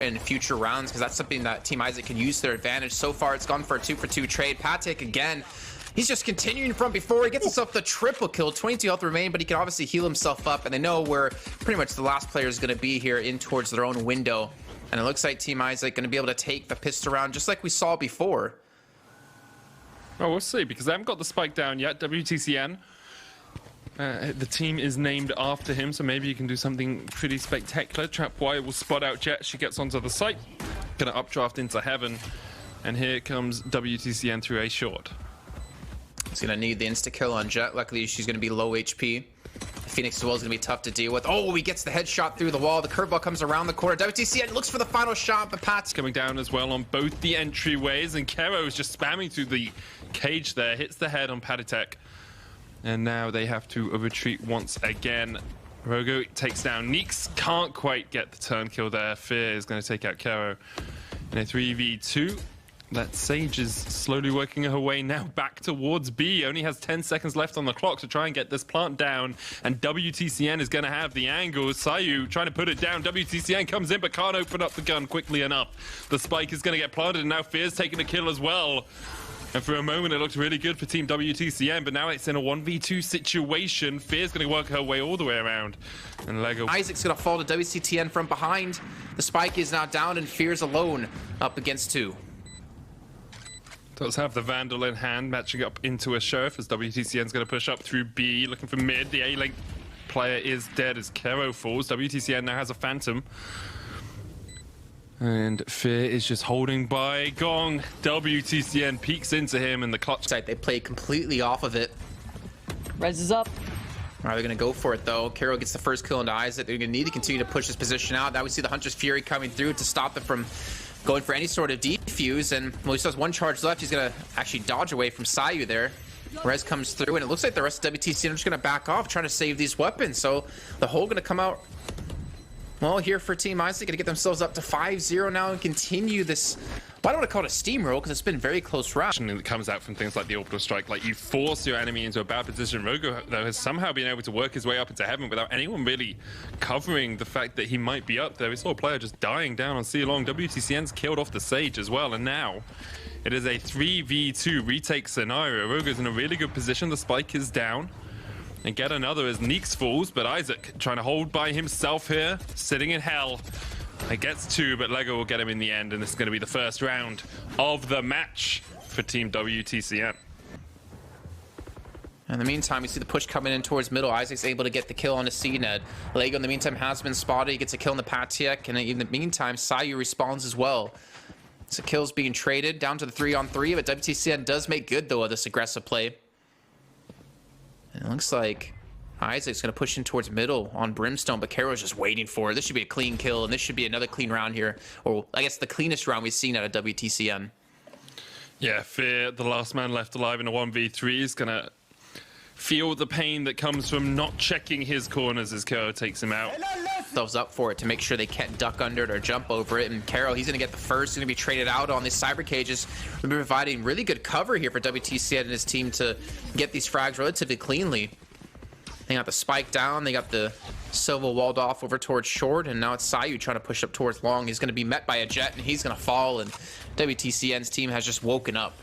in future rounds, because that's something that Team IZAK can use to their advantage. So far, it's gone for a 2-for-2 trade. Patek again. He's just continuing from before. He gets himself the triple kill. 22 health remain, but he can obviously heal himself up. And they know where pretty much the last player is going to be here in towards their own window. And it looks like Team IZAK going to be able to take the pistol round just like we saw before. Oh, we'll see, because they haven't got the spike down yet. WTCN. The team is named after him, so maybe you can do something pretty spectacular. Trapwire will spot out Jet. She gets onto the site. Gonna updraft into heaven. And here comes WTCN through a short. He's gonna need the insta-kill on Jet. Luckily, she's gonna be low HP. Phoenix as well is gonna be tough to deal with. Oh, he gets the headshot through the wall. The curveball comes around the corner. WTCN looks for the final shot, but Pat's coming down as well on both the entryways, and Kero is just spamming through the cage there. Hits the head on Patek. And now they have to retreat once again. Rogo takes down Neeks. Can't quite get the turn kill there. Fear is going to take out Kero in a 3v2. That Sage is slowly working her way now back towards B. Only has 10 seconds left on the clock to try and get this plant down. And WTCN is going to have the angle. Sayu trying to put it down. WTCN comes in but can't open up the gun quickly enough. The spike is going to get planted, and now Fear's taking the kill as well. And for a moment, it looked really good for Team WTCN, but now it's in a 1v2 situation. Fear's going to work her way all the way around. And Lego. IZAK's going to fall to WTCN from behind. The spike is now down, and Fear's alone up against two. Does have the Vandal in hand, matching up into a Sheriff as WTCN's going to push up through B, looking for mid. The A-lane player is dead as Kero falls. WTCN now has a Phantom. And Fear is just holding by Gong. WTCN peeks into him in the clutch. They play completely off of it. Res is up. All right, they're going to go for it, though. Kero gets the first kill into IZAK. They're going to need to continue to push this position out. Now we see the Hunter's Fury coming through to stop them from going for any sort of defuse. And well, he still has one charge left. He's going to actually dodge away from Sayu there. Res comes through, and it looks like the rest of WTCN are just going to back off, trying to save these weapons. So the whole going to come out, well, here for Team IZAK, going to get themselves up to 5-0 now and continue this. Well, I don't want to call it a steamroll because it's been very close round. That comes out from things like the orbital strike, like you force your enemy into a bad position. Rogo, though, has somehow been able to work his way up into heaven without anyone really covering the fact that he might be up there. We saw a player just dying down on C-Long. WTCN's killed off the Sage as well, and now it is a 3v2 retake scenario. Rogo's in a really good position. The spike is down. And get another as Neeks falls, but IZAK trying to hold by himself here, sitting in hell. It gets two, but Lego will get him in the end, and this is going to be the first round of the match for Team WTCN. In the meantime, we see the push coming in towards middle. IZAK's able to get the kill on the CNED. Lego, in the meantime, has been spotted. He gets a kill on the Patiek, and in the meantime, Sayu respawns as well. So kills being traded down to the 3-on-3, but WTCN does make good, though, of this aggressive play. And it looks like IZAK's going to push in towards middle on Brimstone, but Kero's just waiting for it. This should be a clean kill, and this should be another clean round here. Or I guess the cleanest round we've seen out of WTCN. Yeah, Fear, the last man left alive in a 1v3, is going to feel the pain that comes from not checking his corners as Kero takes him out. Themselves up for it to make sure they can't duck under it or jump over it. And Kero, he's going to get the first. He's going to be traded out on these cyber cages. We'll be providing really good cover here for WTCN and his team to get these frags relatively cleanly. They got the spike down. They got the Silva walled off over towards short. And now it's Sayu trying to push up towards long. He's going to be met by a Jet, and he's going to fall. And WTCN's team has just woken up.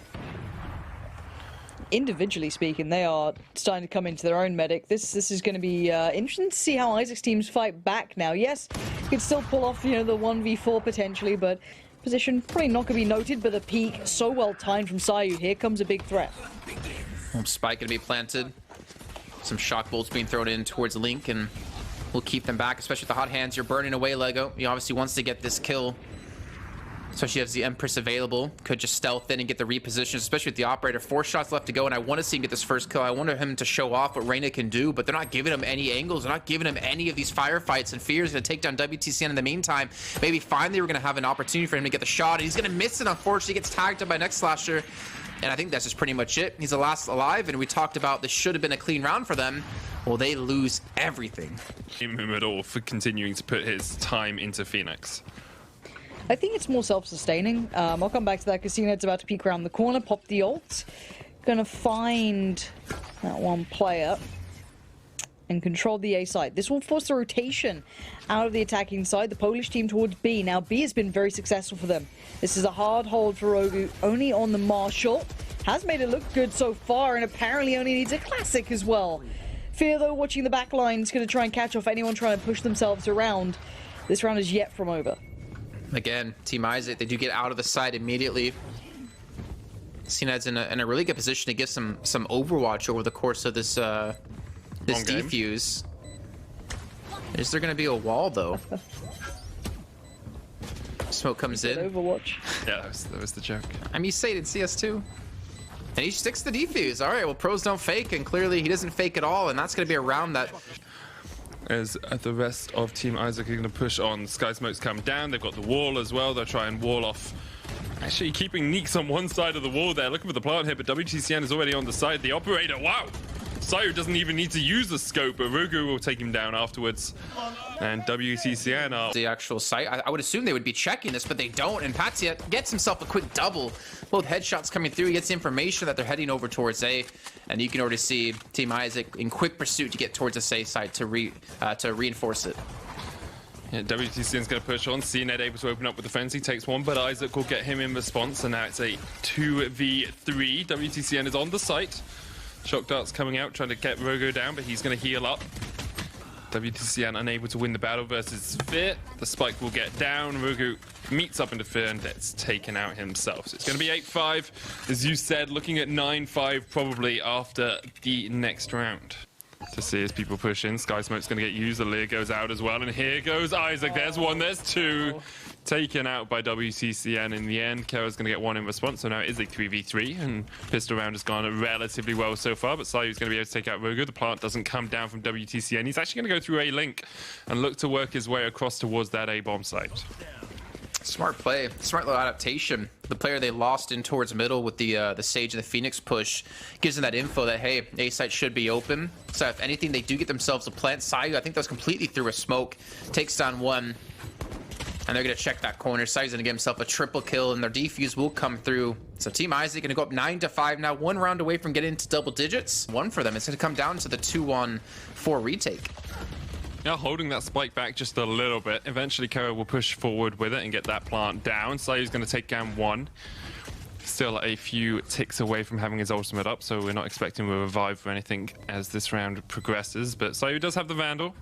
Individually speaking, they are starting to come into their own medic. This is going to be interesting to see how IZAK's teams fight back now. Yes, you could still pull off, you know, the 1v4 potentially, but position probably not going to be noted. But the peak so well timed from Sayu. Here comes a big threat. Spike going to be planted. Some shock bolts being thrown in towards Link, and we'll keep them back, especially with the hot hands. You're burning away, Lego. He obviously wants to get this kill. Especially as the Empress available. Could just stealth in and get the reposition, especially with the Operator. 4 shots left to go, and I want to see him get this first kill. I want him to show off what Reyna can do, but they're not giving him any angles. They're not giving him any of these firefights, and Fear is going to take down WTCN in the meantime. Maybe finally we're going to have an opportunity for him to get the shot, and he's going to miss it, unfortunately. He gets tagged up by Next Slasher, and I think that's just pretty much it. He's the last alive, and we talked about this should have been a clean round for them. Well, they lose everything. Him at all for continuing to put his time into Phoenix. I think it's more self-sustaining. I'll come back to that because CNED's about to peek around the corner, pop the ult. Gonna find that one player. and control the A side. This will force the rotation out of the attacking side, the Polish team towards B. Now, B has been very successful for them. This is a hard hold for Rogu, only on the Marshall. Has made it look good so far, and apparently only needs a classic as well. Fear, though, watching the back line is going to try and catch off anyone trying to push themselves around. This round is yet from over. Again, Team Isaac, they do get out of the side immediately. CNED's in a really good position to get some overwatch over the course of this this defuse. Is there going to be a wall, though? Smoke comes in. Overwatch. Yeah, that was the joke. I mean, you say it in CS2. And he sticks the defuse. All right, well, pros don't fake, and clearly he doesn't fake at all, and that's going to be a round that... As the rest of Team Isaac are going to push on. Sky Smoke's come down. They've got the wall as well. They'll try and wall off. Actually, keeping Neeks on one side of the wall there, looking for the plant hit, but WTCN is already on the side. The operator, wow! Sayu doesn't even need to use the scope, but Rogu will take him down afterwards. And WTCN are... The actual site, I would assume they would be checking this, but they don't. And Patsia gets himself a quick double. Both headshots coming through. He gets information that they're heading over towards A. And you can already see Team Isaac in quick pursuit to get towards the A side to reinforce it. Yeah, WTCN's going to push on. CNED able to open up with the frenzy. Takes one, but Isaac will get him in response. And now it's a 2v3. WTCN is on the site. Shock darts coming out, trying to get Rogo down, but he's going to heal up. WTCN unable to win the battle versus Fear. The spike will get down. Rogo meets up into Fear and gets taken out himself. So it's going to be 8-5. As you said, looking at 9-5 probably after the next round. To see as people push in, Sky Smoke's going to get used. The Lear goes out as well, and here goes Isaac. There's one, there's two. Taken out by WTCN in the end. Kera's going to get one in response, so now it is a 3v3, and pistol round has gone relatively well so far, but Sayu's going to be able to take out Rogo. The plant doesn't come down from WTCN. He's actually going to go through A link and look to work his way across towards that A bomb site. Smart play, smart little adaptation. The player they lost in towards middle with the Sage and the Phoenix push gives them that info that, hey, A site should be open. So if anything, they do get themselves a plant. Sayu, I think that's completely through a smoke, takes down one. And they're going to check that corner. Sayu's going to get himself a triple kill, and their defuse will come through. So Team Isaac going to go up 9-5 now, one round away from getting into double digits. One for them. It's going to come down to the 2-1-4 retake. Now holding that spike back just a little bit. Eventually, Kera will push forward with it and get that plant down. Sayu's going to take down one. Still a few ticks away from having his ultimate up, so we're not expecting a revive or anything as this round progresses. But Sayu does have the Vandal.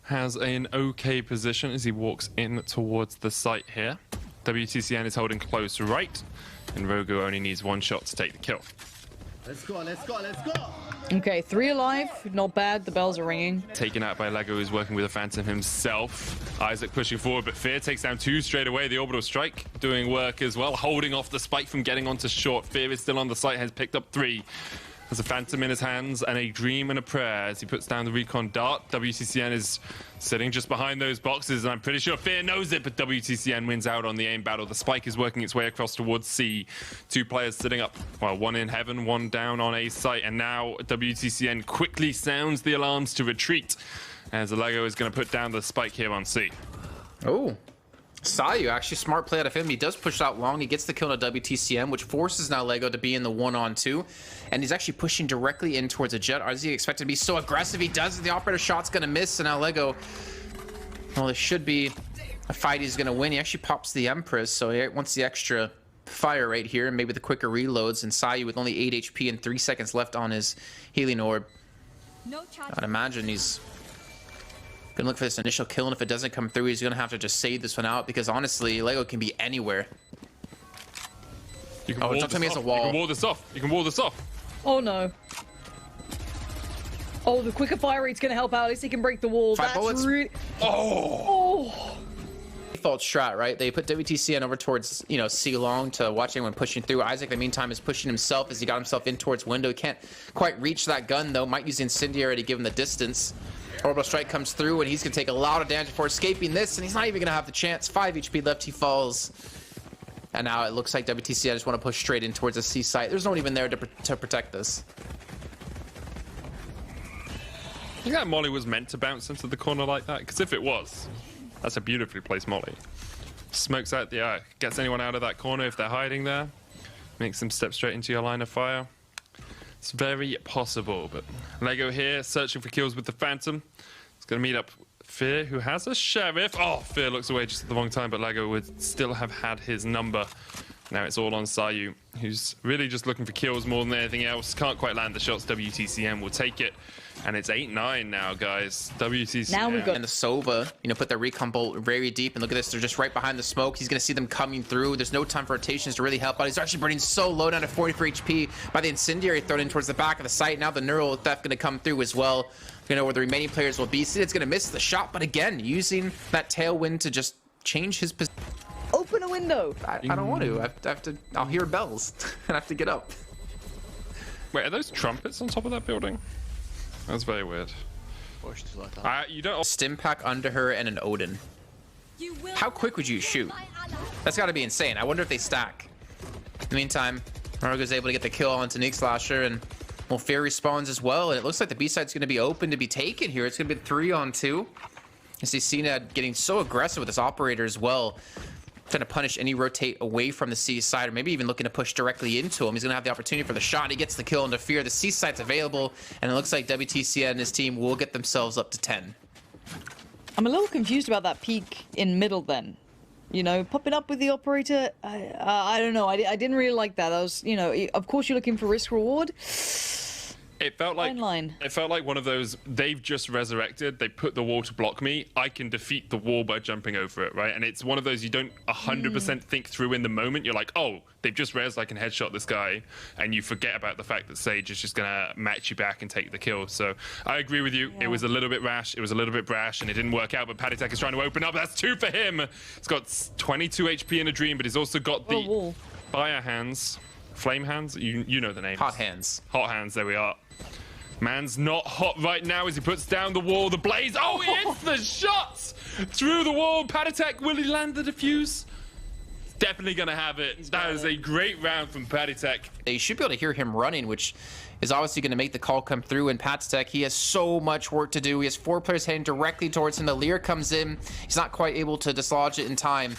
Has an okay position as he walks in towards the site here. WTCN is holding close right, and Rogo only needs one shot to take the kill. Let's go, let's go, let's go! Okay, 3 alive, not bad, the bells are ringing. Taken out by Lego, who's working with a Phantom himself. Isaac pushing forward, but Fear takes down 2 straight away. The orbital strike doing work as well, holding off the spike from getting onto short. Fear is still on the site, has picked up 3. Has a Phantom in his hands and a dream and a prayer as he puts down the recon dart. WTCN is sitting just behind those boxes, and I'm pretty sure Fear knows it, but WTCN wins out on the aim battle. The spike is working its way across towards C. 2 players sitting up, well, one in heaven, one down on A site, and now WTCN quickly sounds the alarms to retreat as Lego is going to put down the spike here on C. Oh. Sayu, actually smart play out of him. He does push out long. He gets the kill on WTCN, which forces now Lego to be in the 1-on-2. And he's actually pushing directly in towards a jet. Or is he expected to be so aggressive? He does. The operator shot's going to miss. And now Lego, well, it should be a fight he's going to win. He actually pops the Empress, so he wants the extra fire right here. And maybe the quicker reloads. And Sayu with only 8 HP and 3 seconds left on his healing orb. I'd imagine he's gonna look for this initial kill, and if it doesn't come through, he's gonna have to just save this one out, because honestly, Lego can be anywhere. You can don't tell me it's a wall. You can wall this off. You can wall this off. Oh no. Oh, the quicker fire rate's gonna help out. At least he can break the wall. 5 bullets. Really... Oh. Default strat, right? They put WTCN over towards, you know, C long to watch anyone pushing through. Isaac, in the meantime, is pushing himself as he got himself in towards window. He can't quite reach that gun, though. Might use Incendiary to give him the distance. Orbital strike comes through, and he's going to take a lot of damage before escaping this, and he's not even going to have the chance. 5 HP left, he falls. And now it looks like WTCN just want to push straight in towards the C site. There's no one even there to protect this. I think that molly was meant to bounce into the corner like that, because if it was, that's a beautifully placed molly. Smokes out the eye, gets anyone out of that corner if they're hiding there, makes them step straight into your line of fire. It's very possible, but Lego here searching for kills with the Phantom. It's going to meet up Fear, who has a Sheriff. Oh, Fear looks away just at the wrong time, but Lego would still have had his number. Now it's all on Sayu, who's really just looking for kills more than anything else. Can't quite land the shots. WTCN will take it. And it's 8-9 now, guys. WTCN. Now we've got... And the Sova, you know, put their recon bolt very deep. And look at this. They're just right behind the smoke. He's going to see them coming through. There's no time for rotations to really help out. He's actually burning so low, down to 44 HP by the Incendiary thrown in towards the back of the site. Now the Neural Theft going to come through as well. You know where the remaining players will be. See, it's going to miss the shot. But again, using that Tailwind to just change his position. Open a window. I don't want to. I have to. I'll hear bells and I have to get up. Wait, are those trumpets on top of that building? That's very weird. You don't. Stim pack under her and an Odin. How quick would you shoot? That's got to be insane. I wonder if they stack. In the meantime, Margo's able to get the kill on Nick Slasher, and well, Fear respawns as well. And it looks like the B side's going to be open to be taken here. It's going to be 3-on-2. You see CNED getting so aggressive with this operator as well, trying to punish any rotate away from the C side, or maybe even looking to push directly into him. He's going to have the opportunity for the shot. He gets the kill into Fear. The C side's available, and it looks like WTCN and his team will get themselves up to 10. I'm a little confused about that peak in middle then. You know, popping up with the operator, I don't know. I didn't really like that. I was, you know, of course you're looking for risk reward. It felt like one of those, they've just resurrected, they put the wall to block me, I can defeat the wall by jumping over it, right? And it's one of those you don't 100% think through in the moment. You're like, oh, they've just rezzed, I can headshot this guy, and you forget about the fact that Sage is just gonna match you back and take the kill. So I agree with you. It was a little bit rash, it was a little bit brash, and it didn't work out, but Patitek is trying to open up. That's 2 for him. He's got 22 HP in a dream, but he's also got the fire hands. Flame hands? You know the names. Hot hands. Hot hands, there we are. Man's not hot right now as he puts down the wall. The blaze. Oh, he hits the shots through the wall. Patitek, will he land the defuse? Definitely going to have it. That is a great round from Patitek. You should be able to hear him running, which is obviously going to make the call come through. And Patitek, he has so much work to do. He has 4 players heading directly towards him. The Lear comes in. He's not quite able to dislodge it in time.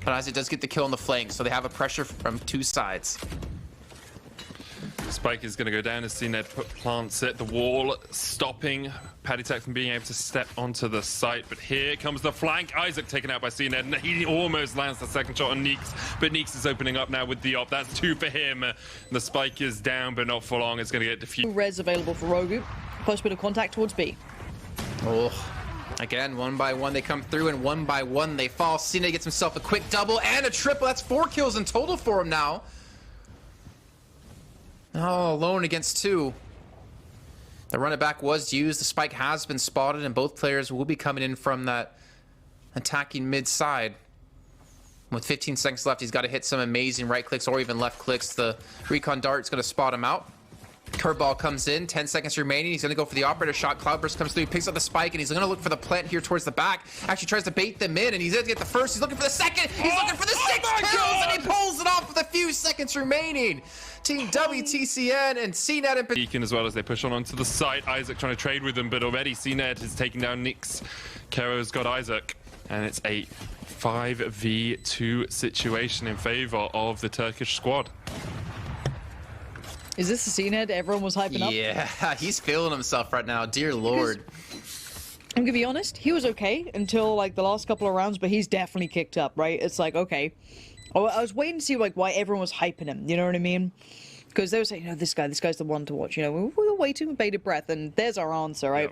But as it does get the kill on the flank, so they have a pressure from 2 sides. Spike is going to go down as CNED plants it. The wall stopping Patitek from being able to step onto the site. But here comes the flank. Isaac taken out by CNED, and he almost lands the second shot on Neeks. But Neeks is opening up now with the op. That's 2 for him. The Spike is down, but not for long. It's going to get defused. Res available for Rogu. First bit of contact towards B. Oh. Again, 1 by 1 they come through, and 1 by 1 they fall. CNED gets himself a quick double and a triple. That's 4 kills in total for him now. Oh, alone against 2. The run it back was used. The spike has been spotted, and both players will be coming in from that attacking mid side. With 15 seconds left, he's got to hit some amazing right clicks or even left clicks. The recon dart's going to spot him out. Curveball comes in, 10 seconds remaining. He's going to go for the operator shot. Cloudburst comes through, picks up the spike, and he's going to look for the plant here towards the back. Actually tries to bait them in, and he's going to get the first. He's looking for the second. He's looking for the 6 kills, and he pulls it off with a few seconds remaining. Team WTCN and CNED in Beacon as well as they push on onto the site. Isaac trying to trade with them, but already CNED is taking down Nix. Kero's got Isaac, and it's a 5v2 situation in favor of the Turkish squad. Is this the CNED everyone was hyping up? Yeah, he's feeling himself right now. Dear Lord. I'm gonna be honest, he was okay until like the last couple of rounds, but he's definitely kicked up, right? It's like, okay. I was waiting to see like why everyone was hyping him, you know what I mean? Because they were saying, you know, this guy's the one to watch, you know, we were waiting with bated breath, and there's our answer, right?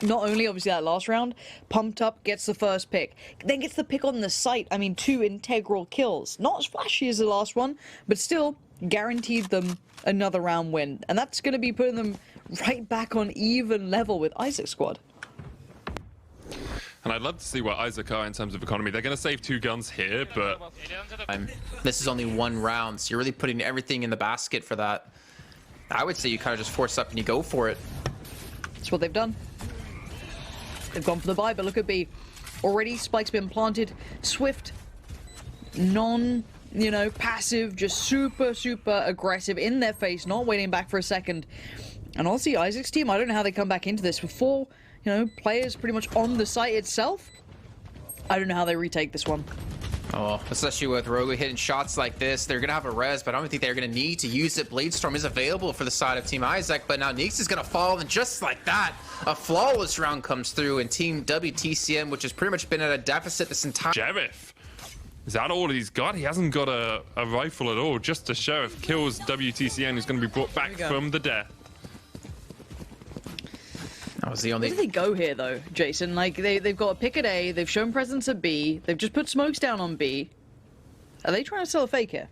Yep. Not only obviously that last round, pumped up, gets the first pick, then gets the pick on the site. I mean, 2 integral kills. Not as flashy as the last one, but still guaranteed them another round win. And that's going to be putting them right back on even level with Isaac's squad. And I'd love to see where Isaac are in terms of economy. They're going to save 2 guns here, but... This is only 1 round, so you're really putting everything in the basket for that. I would say you kind of just force up and you go for it. That's what they've done. They've gone for the buy, but look at B. Already, Spike's been planted. Swift, you know, passive, just super aggressive in their face, not waiting back for a second. And honestly, Isaac's team, I don't know how they come back into this with 4, you know, players pretty much on the site itself. I don't know how they retake this one. Oh, especially with Rogu hitting shots like this, they're going to have a res, but I don't think they're going to need to use it. Bladestorm is available for the side of Team Izak, but now Neeks is going to fall, and just like that, a flawless round comes through, and Team WTCN, which has pretty much been at a deficit this entire... Sheriff. Is that all he's got? He hasn't got a rifle at all. Just a Sheriff kills WTCN, who's going to be brought back from the death. That was the only... Where do they go here, though, Jason? Like, they've got a pick at A, they've shown presence at B, they've just put smokes down on B. Are they trying to sell a fake here?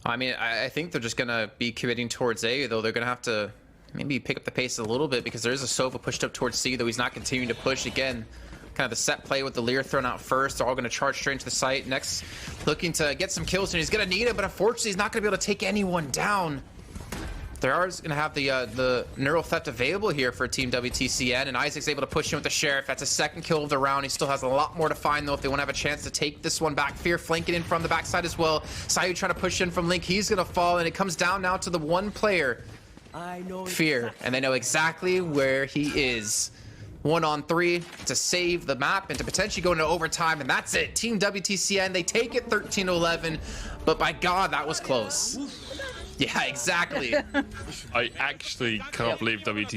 I mean, I think they're just going to be committing towards A, though. They're going to have to maybe pick up the pace a little bit, because there is a Sova pushed up towards C, though he's not continuing to push. Again, kind of the set play with the Lear thrown out first. They're all going to charge straight into the site. Next, looking to get some kills, and he's going to need it, but unfortunately, he's not going to be able to take anyone down. They are going to have the neural theft available here for Team WTCN, and Isaac's able to push in with the Sheriff. That's a second kill of the round. He still has a lot more to find, though, if they want to have a chance to take this one back. Fear flanking in from the backside as well. Sayu trying to push in from Link. He's going to fall, and it comes down now to the one player, Fear, and they know exactly where he is. 1-on-3 to save the map and to potentially go into overtime, and that's it. Team WTCN, they take it 13-11, but by God, that was close. Yeah, exactly. I actually can't believe WTCN